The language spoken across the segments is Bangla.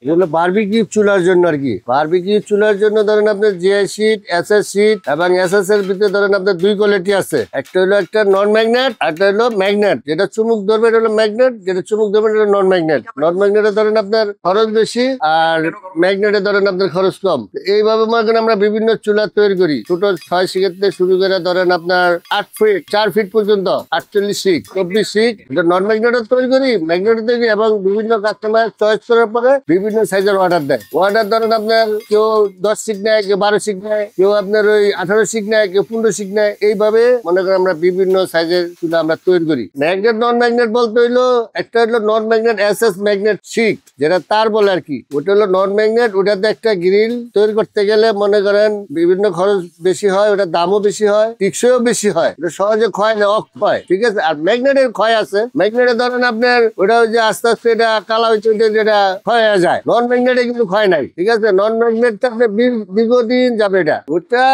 এগুলো বারবিকিউ চুলার জন্য আর কি। বারবিকিউ চুলার জন্য ধরেন আপনার জিআই শীট, এসএস শীট এবং এসএস এর ভিতরে ধরেন আপনার দুই কোয়ালিটি আছে। একটা হলো একটা নন ম্যাগনেট, একটা হলো ম্যাগনেট। যেটা চুমুক ধরবে এটা হলো ম্যাগনেট, যেটা চুমুক ধরবে এটা নন ম্যাগনেট। নন ম্যাগনেটে ধরেন আপনার খরচ বেশি আর ম্যাগনেটে ধরেন আপনার খরচ কম। এইভাবে মনে করেন আমরা বিভিন্ন চুলা তৈরি করি। ছোট 6 শিকের থেকে শুরু করে ধরেন আপনার 8 ফিট 4 ফিট পর্যন্ত 48 শিক 24 শিক নন ম্যাগনেটও তৈরি করি, ম্যাগনেটও তৈরি এবং বিভিন্ন কাস্টমার চয়েস করার পরে বিভিন্ন সাইজের অর্ডার দেয়। অর্ডার ধরেন আপনার কেউ 10 শিক নেয়, কেউ 12 শিক নেয়, কেউ আপনার ওই 18 শিক নেয়, কেউ 15 শিক নেয়। এইভাবে মনে করেন আমরা বিভিন্ন সাইজের চুলা আমরা তৈরি করি। ম্যাগনেট নন ম্যাগনেট বলতে হইলো একটা হলো নন ম্যাগনেট এসএস ম্যাগনেট শিক, যেটা তার বলে আর কি। ওটা হলো নন ম্যাগনেট। ওটাতে একটা গ্রিল তৈরি করতে গেলে মনে করেন বিভিন্ন খরচ বেশি হয়, ওটার দামও বেশি হয়, টিকসইও বেশি হয়, ওটা সহজে ক্ষয় না, ক্ষয়, ঠিক আছে। আর ম্যাগনেটের ক্ষয় আছে। ম্যাগনেটে ধরেন আপনার ওটা যে আস্তে আস্তে এটা কালা হয়েছে যেটা ক্ষয় হয়ে যায়। নন ম্যাগনেটে কিন্তু ক্ষয় নাই, ঠিক আছে। নন ম্যাগনেটটা আপনার দীর্ঘদিন যাবে। এটা ওটা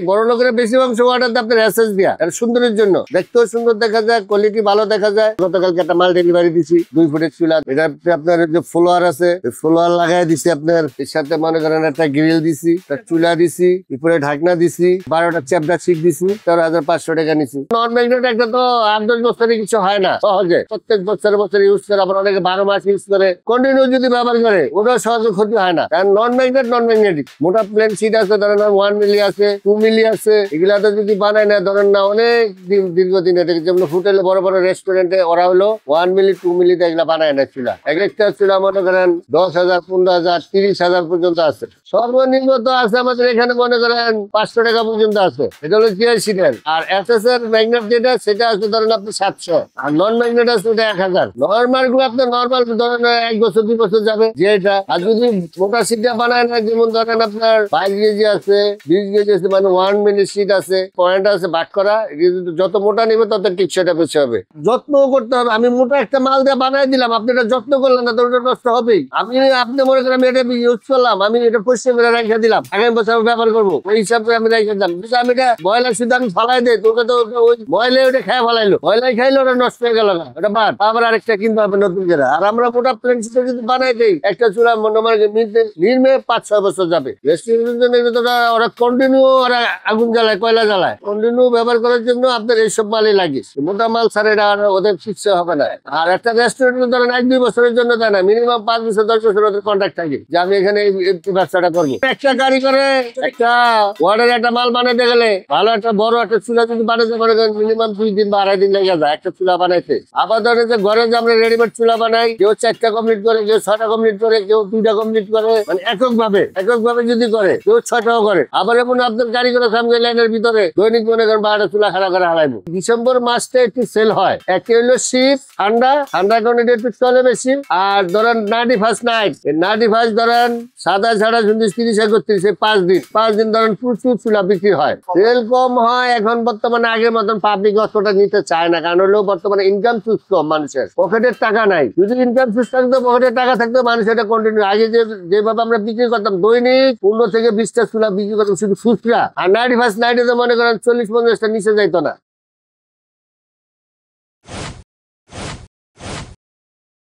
বড় লোকের বেশি অংশ অর্ডার আপনার এসএস দিয়া সুন্দরের জন্য, দেখতেও সুন্দর দেখা যায়, কোয়ালিটি ভালো দেখা যায়। গতকালকে একটা মাল ডেলিভারি দিছি 2 ফুটের চুলা। এটা আপনার যে ফ্লোয়ার আছে ফ্লোয়ার লাগাই দিছি আপনার, এর সাথে মনে করেন একটা গ্রিল দিছি, একটা চুলা দিছি, উপরে ঢাকনা দিছি, 12টা চ্যাপটা শিক দিছি, 13,500 টাকা নিছি। নন ম্যাগনেট একটা তো 8-10 বছরে কিছু হয় না সহজে, প্রত্যেক বছর ইউজ করে, আবার অনেকে 12 মাস ইউজ করে, কন্টিনিউ যদি ব্যবহার করে ওটা সহজে ক্ষতি হয় না। কারণ নন ম্যাগনেটিক মোটা প্লেন শিট আছে, ধরেন 1 মিলি আছে, 2 মিলি আছে, এগুলাতে যদি বানায় না ধরেন না অনেক দিন দীর্ঘদিন এটাকে, যেমন হোটেলে বড় বড় রেস্টুরেন্টে ওরা হলো 1 মিলি 2 মিলিতে এগুলা বানায় না চুলা। একটা চুলা মনে করেন 10,000, 15,000, 30,000 পর্যন্ত আছে। সর্বনিম্ন তো আছে আমাদের এখানে মনে করেন 500 টাকা পর্যন্ত আছে। এটা হলো জিআই শিটের। আর এসএস এর ম্যাগনেট যেটা সেটা আছে ধরেন আপনি 700, আর নন ম্যাগনেট আছে ওটা 1000। নর্মাল গুলো আপনার নর্মাল ধরেন 1 বছর 2 বছর যাবে যেটা। আর যদি মোটা শিটটা বানায় না, যেমন ধরেন আপনার 22 কেজি আছে, 20 কেজি আছে, মানে 1 মিলি শিট আছে, পয়েন্ট আছে ভাগ করা, যত মোটা নিবে তত টিকসইটা বেশি হবে। যত্ন করতে হবে। আমি মোটা একটা মাল দিয়ে বানাই দিলাম, আপনি এটা যত্ন করলেন না তো ওটা নষ্ট হবেই। আপনি মনে করেন আমি এটা ইউজ করলাম, আমি এটা পরিষ্কার করে রেখে দিলাম, আগামী বছর আমি ব্যবহার করবো, ওই হিসাবে আমি রেখে দিলাম। কিন্তু আমি এটা ময়লা শুধু আমি ফালাই দেয়, তোকে তো ওই ময়লা ওটা খেয়ে ফেলাইলো, ময়লাই খাইলো, ওটা নষ্ট হয়ে গেল না, ওটা বাদ, আবার আরেকটা কিনতে হবে নতুন করে। আর আমরা মোটা প্লেন শিটে যদি বানাই দেই একটা চুলা নির্মে 5-6 বছর যাবে। রেস্টুরেন্টের জন্য ওরা কন্টিনিউ ওরা আগুন জ্বালায়, কয়লা জ্বালায়, কন্টিনিউ ব্যবহার করার জন্য আপনার এইসব মালই লাগে। মোটা মাল ছাড়া এটা ওদের ফিক্সে হবে না। আর একটা রেস্টুরেন্টে ধরেন 1-2 বছরের জন্য দেয় না, মিনিমাম 5 বছর 10 বছর ওদের কন্ট্রাক্ট থাকে যে আমি এখানে এই ব্যবসাটা করবো। একটা গাড়ি করে একটা ওয়ার্ডের একটা মাল বানাতে গেলে, ভালো একটা বড় একটা চুলা যদি বানাতে পারে মিনিমাম 2 দিন বা 2.5 দিন লেগে যায় একটা চুলা বানাইতে। আবার ধরেন যে ঘরে যে আমরা রেডিমেড চুলা বানাই, কেউ 4টা কমপ্লিট করে, কেউ 6টা কমপ্লিট করে, কেউ 2টা কমপ্লিট করে, মানে একক ভাবে যদি করে, কেউ 6টাও করে। আবার এমন আপনার গাড়ি করে সামনে লাইনের ভিতরে দৈনিক মনে করেন 12টা চুলা খাড়া করে হারাইবো। ডিসেম্বর মাসটা একটু সেল হয়। একটা হলো শীত, ঠান্ডা কোয়ান্টিটি একটু চলে বেশি। আর ধরেন 91st নাইট, 91st ধরেন 27, 28, 29, 30, 31, 5 দিন ধরেন প্রচুর চুলা বিক্রি হয়, সেল কম হয়। এখন বর্তমানে আগের মতন পাবলিক অতটা নিতে চায় না, কারণ হলো বর্তমানে ইনকাম সোর্স কম, মানুষের পকেটের টাকা নাই। যদি ইনকাম সোর্স থাকতো, পকেটের টাকা থাকতো, মানুষ এটা কন্টিনিউ আগে যেভাবে আমরা বিক্রি করতাম দৈনিক 15 থেকে 20টা চুলা বিক্রি করতাম শুধু খুচরা। আর 91st নাইটে তো মনে করেন 40-50টা নিচে যাইতো না।